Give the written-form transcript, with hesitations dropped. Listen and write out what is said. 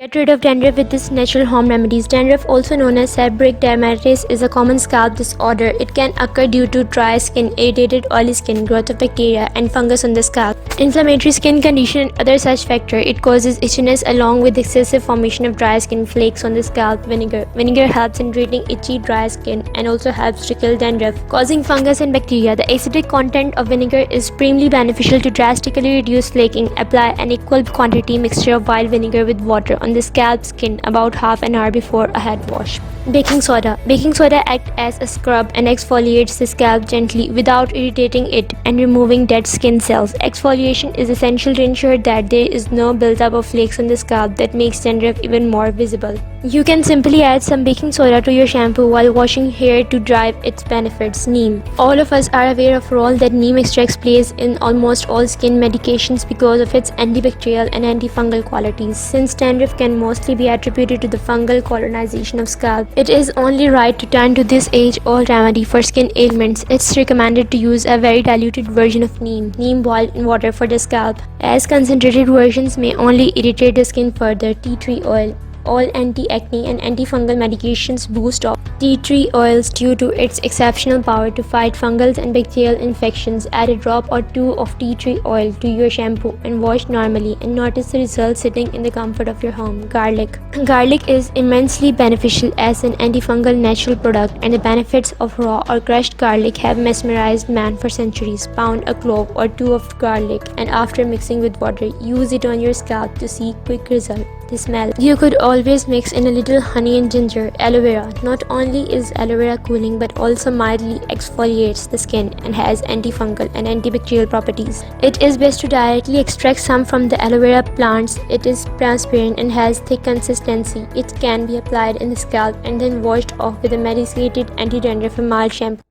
Get rid of dandruff with this natural home remedies. Dandruff, also known as seborrheic dermatitis, is a common scalp disorder. It can occur due to dry skin, irritated oily skin, growth of bacteria and fungus on the scalp, inflammatory skin condition and other such factors. It causes itchiness along with excessive formation of dry skin flakes on the scalp. Vinegar helps in treating itchy dry skin and also helps to kill dandruff, causing fungus and bacteria. The acidic content of vinegar is extremely beneficial to drastically reduce flaking. Apply an equal quantity mixture of wild vinegar with water on the scalp skin about half an hour before a head wash. Baking soda. Baking soda acts as a scrub and exfoliates the scalp gently without irritating it and removing dead skin cells. Exfoliation is essential to ensure that there is no buildup of flakes on the scalp that makes dandruff even more visible. You can simply add some baking soda to your shampoo while washing hair to drive its benefits. Neem. All of us are aware of the role that neem extract plays in almost all skin medications because of its antibacterial and antifungal qualities. Since dandruff can mostly be attributed to the fungal colonization of scalp, it is only right to turn to this age-old remedy for skin ailments. It's recommended to use a very diluted version of neem boiled in water for the scalp, as concentrated versions may only irritate the skin further. Tea tree oil. All anti-acne and antifungal medications boost off tea tree oils due to its exceptional power to fight fungal and bacterial infections. Add a drop or two of tea tree oil to your shampoo and wash normally and notice the results sitting in the comfort of your home. Garlic. Garlic is immensely beneficial as an antifungal natural product, and the benefits of raw or crushed garlic have mesmerized man for centuries. Pound a clove or two of garlic and after mixing with water, use it on your scalp to see quick result. The smell. You could always mix in a little honey and ginger. Aloe vera. Not only is aloe vera cooling but also mildly exfoliates the skin and has antifungal and antibacterial properties. It is best to directly extract some from the aloe vera plants. It is transparent and has thick consistency. It can be applied in the scalp and then washed off with a medicated anti-dandruff or mild shampoo.